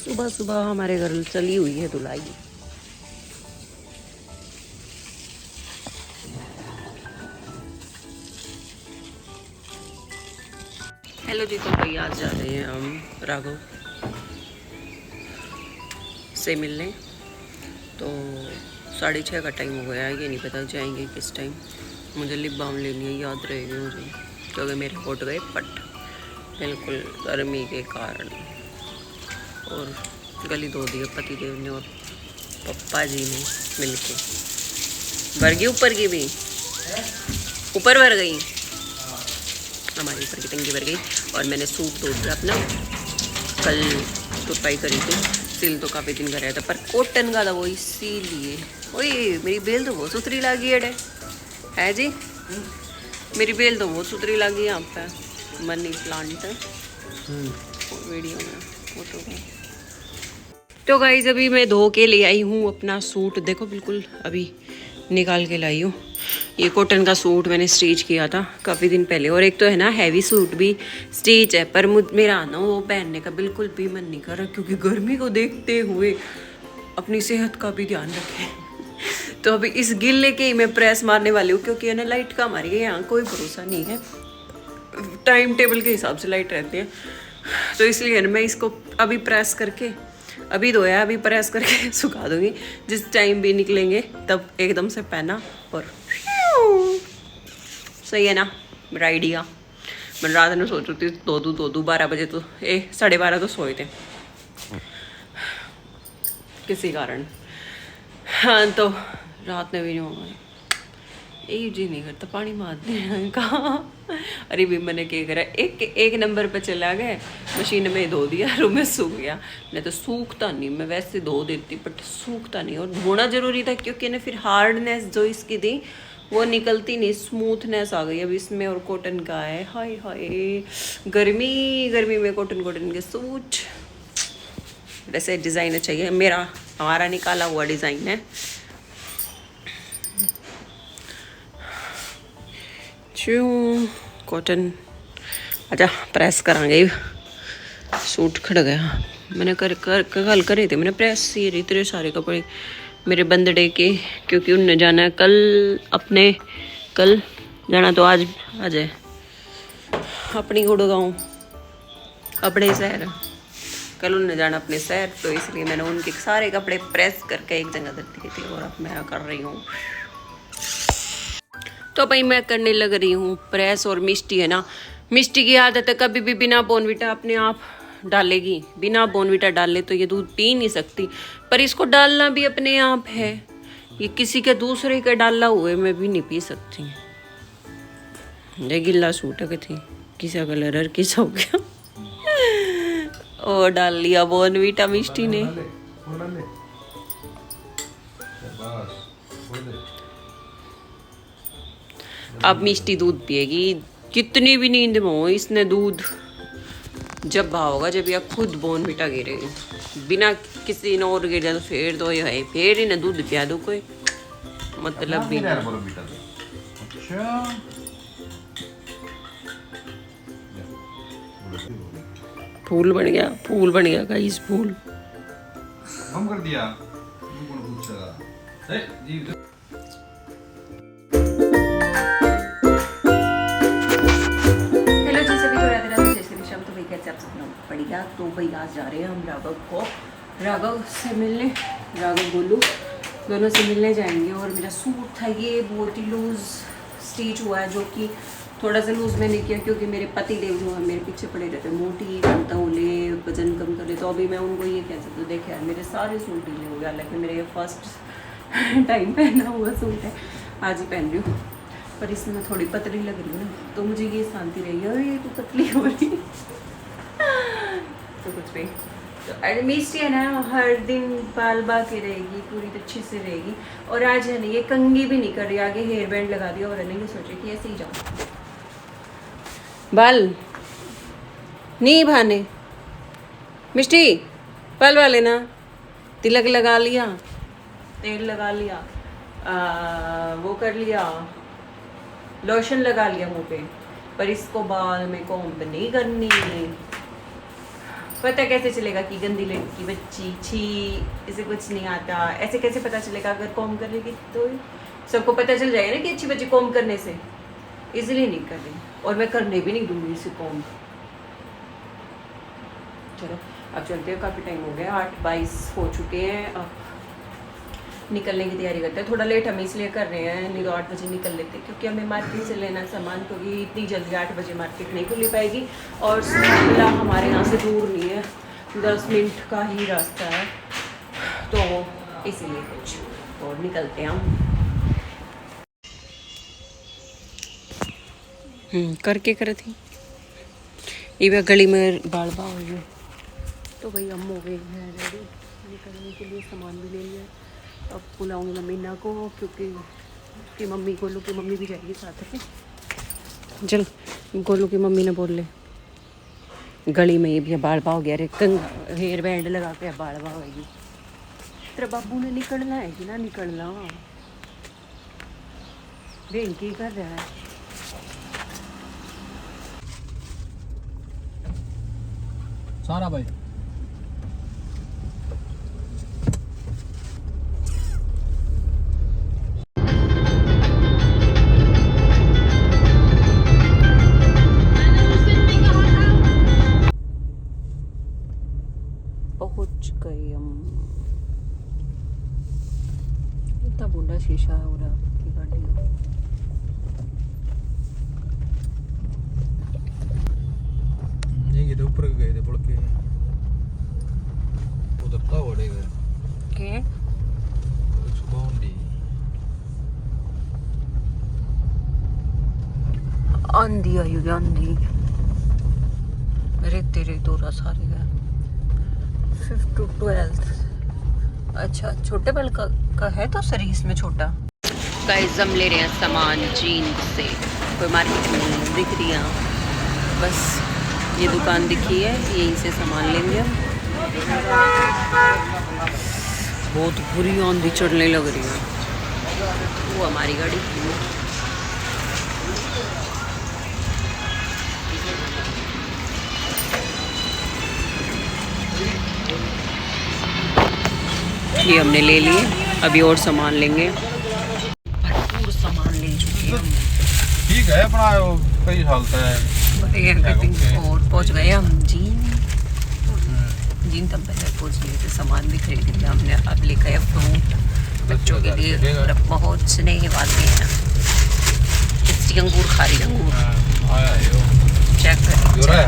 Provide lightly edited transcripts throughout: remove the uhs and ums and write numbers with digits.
सुबह सुबह हमारे घर चली हुई है धुलाई। हेलो जी, तो भाई आज जा रहे हैं हम राघव से मिलने। तो 6:30 का टाइम हो गया है, ये नहीं पता जाएंगे किस टाइम। मुझे लिप बाम लेनी है, याद रहेगी मुझे, क्योंकि मेरे होट गए पट बिल्कुल गर्मी के कारण। और गली धो दी पति देव ने और पप्पा जी ने मिलके। भर गई ऊपर की भी, ऊपर भर गई, हमारी ऊपर की टंकी भर गई। और मैंने सूट धो दिया अपना, कल तुरपाई करी थी, सिल तो काफ़ी दिन का रहा था, पर कॉटन का था वो, इसीलिए। ओए मेरी बेल तो बहुत सुथरी लगी है जी, मेरी बेल तो बहुत सुथरी लगी यहाँ पे। मनी प्लांट है वीडियो में, फोटो में। तो गाइस अभी मैं धो के ले आई हूँ अपना सूट, देखो बिल्कुल अभी निकाल के लाई हूँ। ये कॉटन का सूट मैंने स्टिच किया था काफ़ी दिन पहले। और एक तो है ना हैवी सूट भी स्टिच है, पर मेरा ना वो पहनने का बिल्कुल भी मन नहीं कर रहा, क्योंकि गर्मी को देखते हुए अपनी सेहत का भी ध्यान रखें। तो अभी इस गिल्ले के ही मैं प्रेस मारने वाली हूँ, क्योंकि है ना लाइट कम आ रही है, यहाँ कोई भरोसा नहीं है, टाइम टेबल के हिसाब से लाइट रहती है। तो इसलिए मैं इसको अभी प्रेस करके, अभी धोया अभी प्रेस करके सुखा दूंगी। जिस टाइम भी निकलेंगे तब एकदम से पहना और सही है ना मेरा आइडिया। मैं रात में सोच रही थी दो 12 बजे तो 12:30 तो सोए थे किसी कारण। हाँ तो रात में भी नहीं होगा, यही जी नहीं करता पानी मार देना कहाँ। अरे भी मैंने क्या करा, एक नंबर पे चला गया, मशीन में धो दिया, रूम में सूख गया। नहीं तो सूखता नहीं, मैं वैसे धो देती बट सूखता नहीं। और धोना जरूरी था, क्योंकि ना फिर हार्डनेस जो इसकी थी वो निकलती नहीं, स्मूथनेस आ गई अब इसमें। और कॉटन का है, हाय हाय गर्मी में कॉटन के सूट। वैसे डिज़ाइन चाहिए, हमारा निकाला हुआ डिज़ाइन है। कॉटन अच्छा प्रेस करांगे, सूट खड़ गया। मैंने कल करे थे मैंने प्रेस, ये इतने सारे कपड़े मेरे बर्थडे के, क्योंकि उनने जाना है कल जाना तो आज है अपनी गुड़गांव अपने शहर, कल उनने जाना अपने शहर। तो इसलिए मैंने उनके सारे कपड़े प्रेस करके एक जगह रख दिए थे, और अब मैं कर रही हूँ। तो भाई मैं करने लग रही हूँ प्रेस। और मिष्टी है ना, मिष्टी की आदत है कभी भी बिना बोनविटा अपने आप डालेगी, बिना बोनविटा डाले तो ये दूध पी नहीं सकती, पर इसको डालना भी अपने आप है। ये किसी के दूसरे के डाला हुए मैं भी नहीं पी सकती। ये गिल्ला सूट है थी, किसा कलर किसा हो गया और डाल लिया बोनविटा मिष्टी ने। अब मिष्टी दूध पिएगी, कितनी भी नींद में हो इसने दूध जब भावोगा जब यह खुद बोनविटा गिरेगी, बिना किसी ने और गिर जाए तो फिर तो ये है, फिर ही ना दूध पिया दो कोई मतलब भी। फूल बन गया गाइस, फूल हम कर दिया। बढ़िया। तो भाई आज जा रहे हैं हम राघव से मिलने, राघव गोलू दोनों से मिलने जाएंगे। और मेरा सूट था ये बहुत ही लूज स्टिच हुआ है, जो कि थोड़ा सा लूज मैंने किया, क्योंकि मेरे पति देव जो है मेरे पीछे पड़े रहते हैं, मोटी बनता हो ले वजन कम कर ले। तो अभी मैं उनको ये कह सकती हूँ, देखे यार मेरे सारे सूट ढीले हो गए, हालांकि मेरे ये फर्स्ट टाइम पहना हुआ सूट है, आज ही पहन रही हूँ। पर इसमें मैं थोड़ी पतली लग रही हूँ ना, तो मुझे ये शांति रही है, ये तो पतली हो रही तो कुछ भी। तो अरे मिस्टी है ना हर दिन बाल बाकी रहेगी, पूरी अच्छे से रहेगी। और आज है ना ये कंघी भी नहीं कर रही, आगे हेयर बैंड लगा दिया, और है ना ये सोचे कि ऐसे ही जाओ बाल नहीं भाने। मिष्टी बाल वाले ना तिलक लगा लिया, तेल लगा लिया, वो कर लिया, लोशन लगा लिया मुंह पे, पर इसको बाल में कॉम्ब नहीं करनी। पता कैसे चलेगा कि गंदी लड़की बच्ची छी, इसे कुछ नहीं आता? ऐसे कैसे पता चलेगा? अगर कॉम करेगी तो सबको पता चल जाएगा ना कि अच्छी बच्ची कॉम करने से। इजीली नहीं कर रही, और मैं करने भी नहीं दूंगी इसे कॉम। चलो अब चलते हैं, काफ़ी टाइम हो गया, 8:22 हो चुके हैं। अब निकलने की तैयारी करते हैं। थोड़ा लेट हम इसलिए कर रहे हैं, नहीं तो 8 बजे निकल लेते, क्योंकि हमें मार्केट से लेना सामान, क्योंकि इतनी जल्दी 8 बजे मार्केट नहीं खुली पाएगी। और शिमला हमारे यहाँ से दूर नहीं है, 10 मिनट का ही रास्ता है, तो इसीलिए कुछ और निकलते हैं हम। करके करे थी ये गली में बाल बा हो गए, तो भाई हम हो गए हैं रेडी निकलने के लिए, सामान भी ले लिया। अब बुलाऊंगी मम्मीना को, क्योंकि उसकी मम्मी, गोलू की मम्मी भी जाएगी साथ में। चल गोलू की मम्मी ने बोल ले गली में ये भी बाल बा हो गया, अरे हेयर बैंड लगा के बाल बा होगी। तेरे बाबू ने निकलना है कि ना निकलना? बहन की कर रहा है? सारा भाई पहुंच गए हम। इतना बुरा शीशा हो रहा की गाड़ी में। ये ऊपर गए थे के उधर तो ओड़े गए के बाउंडी आंधी आई होगी, आंधी रेते रेतोरा सारे गए। 5th to 12th। अच्छा छोटे बल का है तो सरीस में छोटा। गाइस हम ले रहे हैं सामान जींद से, कोई मार्केट में दिख रही है, बस ये दुकान दिखी है, यहीं से सामान लेंगे हम। बहुत बुरी आंधी चढ़ने लग रही है। वो हमारी गाड़ी ये हमने ले लिए, अभी और सामान लेंगे। भरपूर सामान ले चुके हैं। ठीक है अपना कई साल का है। और पहुंच गए हम जीन तब पहले पहुंच गए थे, सामान भी खरीद लिया हमने। अब लेकर आए फ्रूट बच्चों के लिए, और अब पहुंचने वाले हैं। कितनी अंगूर खा रही अंगूर चेक करें।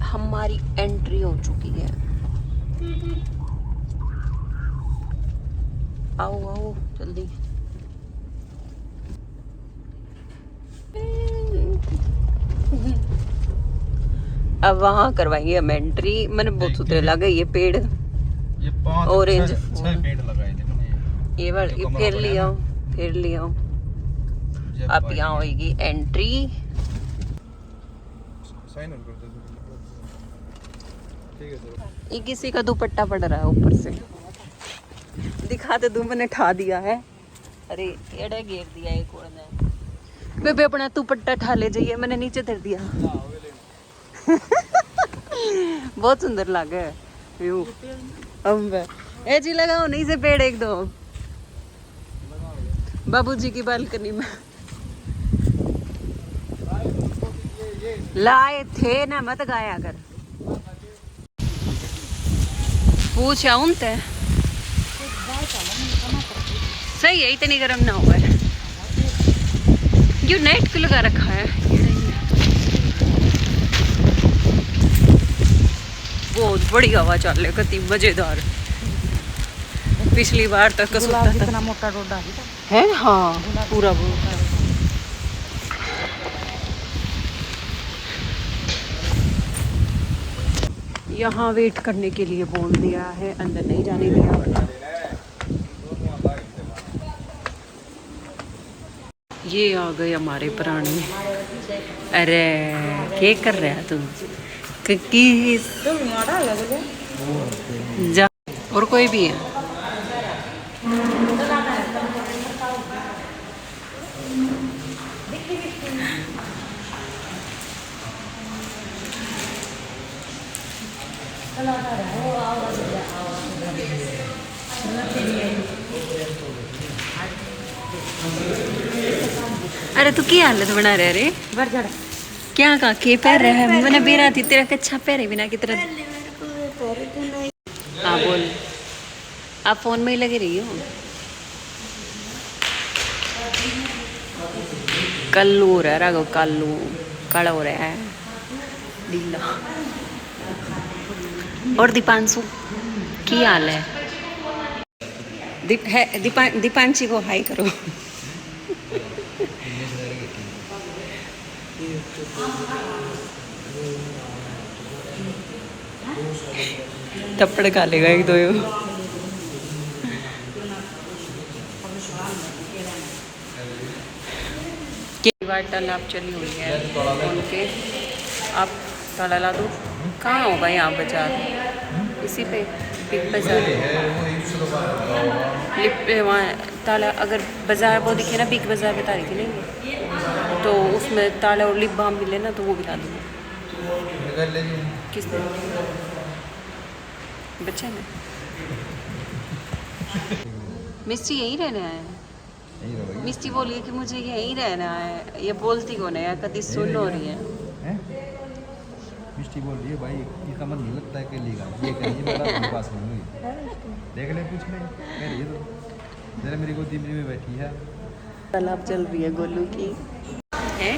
हमारी एंट्री हो चुकी है। आओ आओ जल्दी। अब वहाँ करवाएंगे हम एंट्री। मैंने बहुत सुथरे लगे ये पेड़, ये 5 ऑरेंज 6 पेड़ लगाए थे मैंने। ये बार फिर लिया फिर लिया। अब यहाँ होगी एंट्री। ये किसी का दुपट्टा पड़ रहा है ऊपर से, दिखाते दूं, मैंने ठा दिया है। अरे एड़ा घेर दिया एक और ने। बेबे अपना दुपट्टा ठा ले जाइए, मैंने नीचे धर दिया। बहुत सुंदर लगे व्यू। ए जी लगाओ नहीं से पेड़ एक दो बाबूजी की बालकनी में लाए थे ना, मत गाया कर। पूछा उनते सही है, इतनी गर्म ना हुआ है। जो नेट को लगा रखा है बहुत बड़ी हवा चल रही, कितनी मजेदार। पिछली बार तक कितना मोटा डोडा है। हाँ पूरा यहाँ वेट करने के लिए बोल दिया है, अंदर नहीं जाने दिया। ये आ गए हमारे प्राणी। अरे क्या कर रहा है तुम? जा और कोई भी है? अरे तू की हालत बना रहे रे क्या का के पैर रहा है मैंने बेरा थी तेरा कच्छा पैर बिना की तरह। हाँ बोल आप फोन में ही लगे रही हो। कल्लू हो रहा है राघव कल्लू काला हो रहा है ढीला। और दीपांशु की हाल है दीपांशी को हाई करो। थप्पड़ खा लेगा एक दो। वार्तालाप चली हुई है उनके। आप ताला ला दो। कहाँ होगा यहाँ बाजार इसी पे बिग बाजार वहाँ ताला अगर बाजार वो दिखे ना बिग बाजार बता रही थी नहीं तो उसमें ताला और लिप बाम मिले ना तो वो भी ला दूँगा। किसने बच्चे ने मिस्टी यहीं रहना है। मिस्टी बोलिए कि मुझे यहीं रहना है। ये बोलती कौन है कभी सुन हो रही है। मिष्टी बोल रही है भाई इसका मन नहीं लगता है अकेली का ये कहीं मेरा अपने पास नहीं हुई देख ले कुछ नहीं कह रही है तो जरा मेरी गोदी में बैठी है। तालाब चल रही है गोलू की है।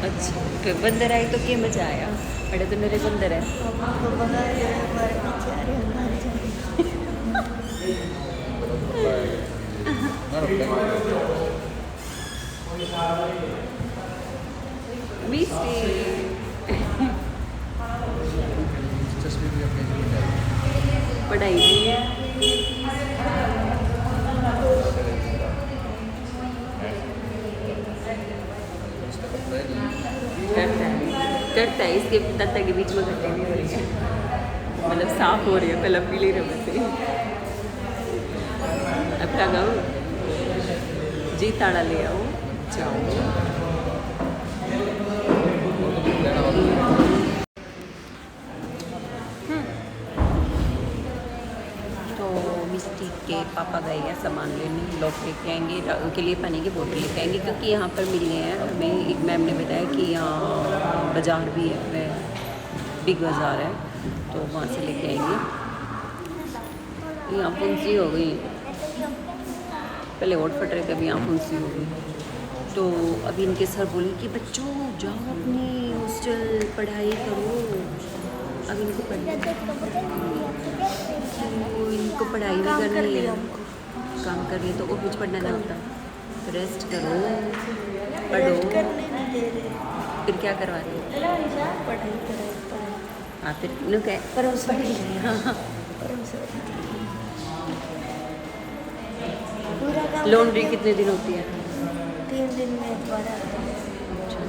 अच्छा फिर बंदर आई तो क्या मजा आया। अरे तो मेरे बंदर है पढ़ाई भी है। करता है इसके तत्ता के बीच में घटने नहीं हो रही है मतलब साफ हो रही है पहले पीली रंग से। अब क्या गाऊँ जी ताड़ा ले आओ जाओ। तो मिस्टी के पापा गए हैं सामान लेने लोग लेके आएंगे उनके लिए पानी की बोतल लेके आएंगे क्योंकि यहाँ पर मिलने हैं हमें। एक मैम ने बताया कि यहाँ बाज़ार भी है बिग बाज़ार है तो वहाँ से लेके आएंगे। यहाँ फुंसी हो गई पहले ओट फट रहे थे अभी यहाँ फुंसी हो गई तो अभी इनके सर बोले कि बच्चों जाओ अपनी हॉस्टल पढ़ाई करो। अब इनको पढ़ाई भी करनी है काम कर रही है तो कुछ पढ़ना नहीं होता तो रेस्ट करो पढ़ो। फिर क्या करवा रही है हाँ फिर पर लॉन्ड्री कितने दिन होती है 3 दिन में दोबारा। अच्छा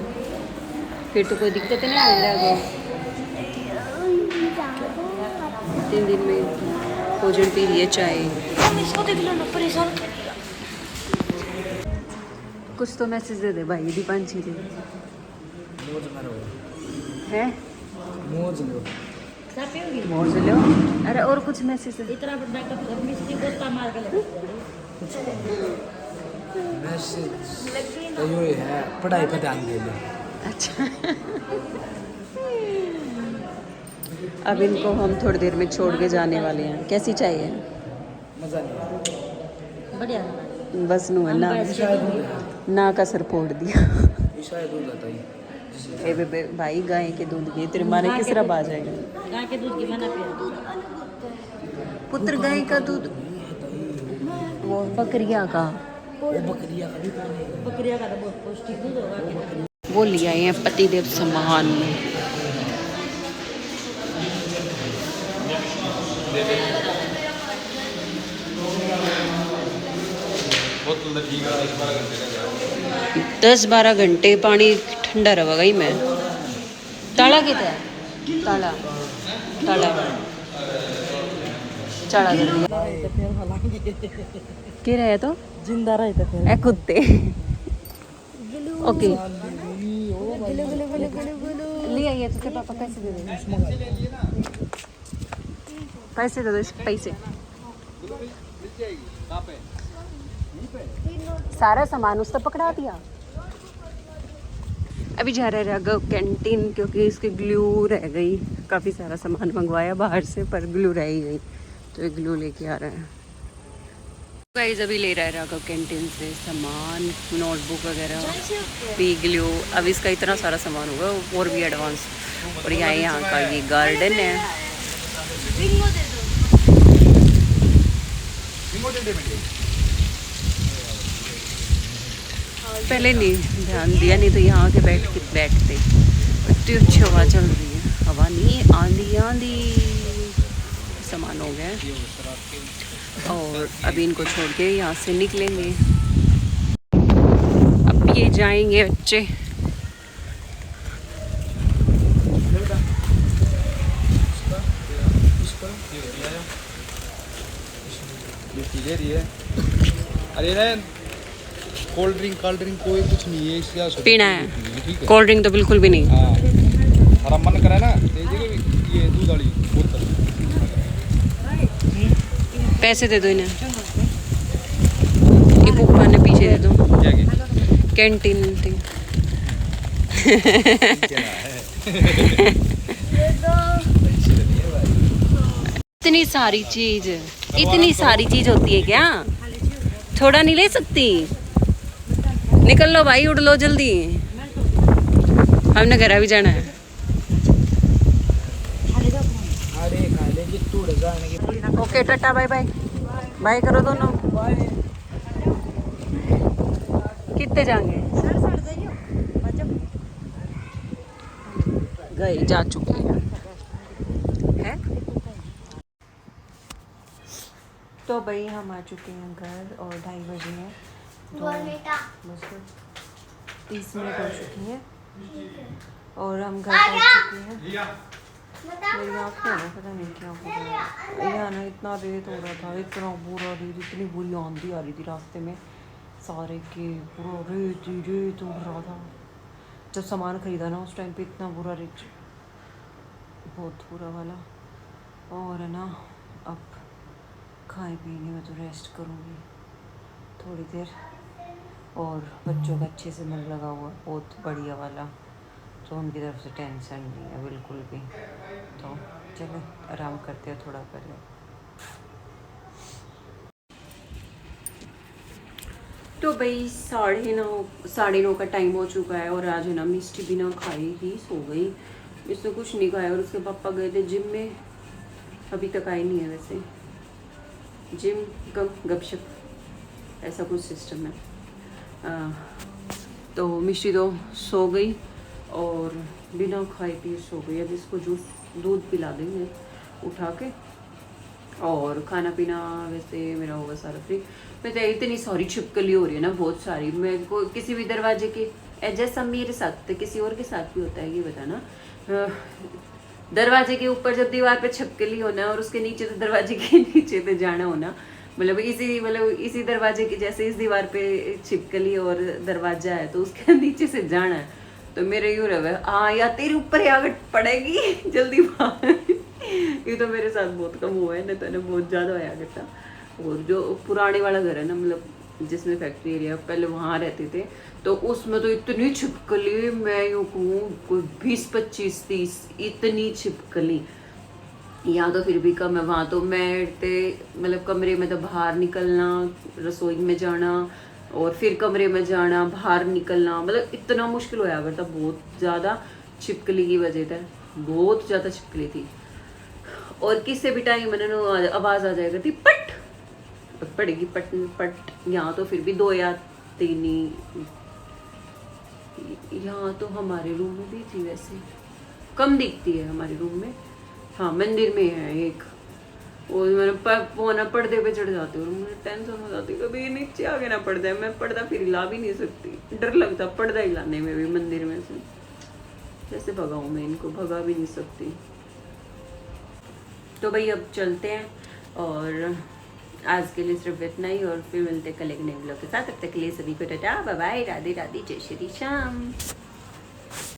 फिर तो कोई दिक्कत नहीं आ रहा है 3 दिन में भोजन पी लिए चाय। इसको देख लो ना परेशान कर दिया। कुछ तो मैसेज दे दे भाई दीपांशी दे है मौज लो। अरे और कुछ मैसेज इतना बड़ा मिस्टी को मार के तो ये है पढ़ाई पर ध्यान दे लो। अच्छा अब इनको हम थोड़ी देर में छोड़ के जाने वाले हैं। कैसी चाहिए मजा नहीं बढ़िया बस नू है ना ना का सर फोड़ दिया। शायद दूध आता ही ए बेबे भाई गाय के दूध की तेरे मारे किस तरह आ जाएगा। गाय के दूध की मना पिया पुत्र गाय का दूध वो बकरिया का बकरिया का भी बकरिया का तो बहुत पौष्टिक दूध होगा। वो ले आए हैं पतिदेव सम्मान में। बोतल ठीक है 10-12 घंटे पानी ठंडा रहेगा ही मैं। ताला कितना है ताला ताला चढ़ा कर दिया क्या रहे तो जिंदा रहे तो फिर ए कुत्ते ओके ले आइए तो पापा पैसे दे देंगे। पैसे दे दो इसके पैसे। सारा सामान उसने पकड़ा दिया। अभी जा रहे राघव कैंटीन क्योंकि इसकी ग्लू रह गई। काफ़ी सारा सामान मंगवाया बाहर से पर ग्लू रह ही गई तो ये ग्लू लेके आ रहा है। गाइस अभी ले रहा है राघव कैंटीन से सामान, नोटबुक वगैरह, पी ग्लू। अब इसका इतना सारा सामान होगा और भी एडवांस। और यहाँ का ये गार्डन है। पहले नहीं ध्यान दिया, नहीं तो यहाँ के बैठते। इतनी अच्छी हवा चल रही है, हवा नहीं आंधी आंधी सामान हो गया। और अभी इनको छोड़ के यहाँ से निकलेंगे। अब ये जाएंगे बच्चे। ले रही है। अरे ना कोल्ड ड्रिंक कोई कुछ नहीं है इसका पीना है। कोल्ड ड्रिंक तो बिल्कुल भी नहीं। हाँ हमारा मन करा ना ये दूध वाली बोतल। पैसे दे दो इन्हें। ये पुप्पा ने पीछे दे दो। कैंटीन इतनी सारी चीज होती है क्या? थोड़ा नहीं ले सकती? निकल लो भाई, उड़ लो जल्दी, हमने घर भी जाना है। Okay tata bye bye. Bye करो दोनों। कितने जाएंगे? गए जा चुके हैं है? तो भाई हम आ चुके हैं घर और 2:30 बजे हैं। तो बस 30 मिनट हो चुकी हैं और हम घर पहुंच चुके हैं। मेरी आँखें ना पता नहीं क्या हो रहा है। यहाँ ना इतना रेत हो रहा था, इतना बुरा रेत, इतनी बुरी आंधी आ रही थी रास्ते में, सारे के पूरा रेत ही रेत उड़ रहा था। जब सामान खरीदा ना उस टाइम पे इतना बुरा रेत, बहुत बुरा वाला। और है ना अब खाए पीने में तो रेस्ट करूँगी थोड़ी देर। और बच्चों का अच्छे से मन लगा हुआ, बहुत बढ़िया वाला, तो उनकी तरफ से टेंशन नहीं है बिल्कुल भी। तो चलो आराम करते हैं थोड़ा पहले। तो भाई 9:30 का टाइम हो चुका है और आज है ना मिष्टी बिना खाई ही सो गई। इसने कुछ नहीं खाया और उसके पापा गए थे जिम में, अभी तक आई नहीं है। वैसे जिम कम गपशप ऐसा कुछ सिस्टम है। तो मिष्टी तो सो गई और बिना खाए पिए सो गई। अब इसको दूध पिला देंगे उठा के। और खाना पीना वैसे मेरा होगा सारा फ्री। मैं तो इतनी सारी छिपकली हो रही है ना, बहुत सारी। मैं को किसी भी दरवाजे के, जैसा मेरे साथ तो किसी और के साथ भी होता है, ये बताना। दरवाजे के ऊपर जब दीवार पे छिपकली होना और उसके नीचे तो दरवाजे के नीचे तो जाना होना, मतलब इसी दरवाजे के जैसे इस दीवार पे छिपकली और दरवाजा है तो उसके नीचे से जाना है। तो मेरे यूँ रहे हाँ या तेरे ऊपर ही आगे पड़ेगी जल्दी बाहर। ये तो मेरे साथ बहुत कम हुआ है, नहीं तो बहुत ज़्यादा होया करता। और जो पुराने वाला घर है ना, मतलब जिसमें फैक्ट्री एरिया पहले वहाँ रहते थे, तो उसमें तो इतनी छिपकली, मैं यूँ कहूँ कोई 20, 25, 30 इतनी छिपकली। यहाँ तो फिर भी कम है, वहाँ तो मतलब कमरे में तो बाहर निकलना, रसोई में जाना और फिर कमरे में जाना, बाहर निकलना, मतलब इतना मुश्किल होया करता। बहुत ज़्यादा छिपकली की वजह से, बहुत ज़्यादा छिपकली थी। और किसी भी टाइम मैंने आवाज़ आ जाया करती पट पड़ेगी, पट पट। यहाँ तो फिर भी 2 या 3 ही। यहाँ तो हमारे रूम में भी थी, वैसे कम दिखती है हमारे रूम में। हाँ मंदिर में है एक, और मैंने पर्दे पे चढ़ जाती हूँ और मुझे टेंशन हो जाती है कभी नीचे आगे ना पड़ जाए। मैं पर्दा फिर हिला भी नहीं सकती, डर लगता पर्दा हिलाने में भी मंदिर में से। कैसे भगाऊँ मैं इनको, भगा भी नहीं सकती। तो भाई अब चलते हैं और आज के लिए सिर्फ इतना ही, और फिर मिलते हैं कल एक नए व्लॉग के साथ। तब तक के लिए सभी को tata bye bye, Radhe Radhe, जय श्री श्याम।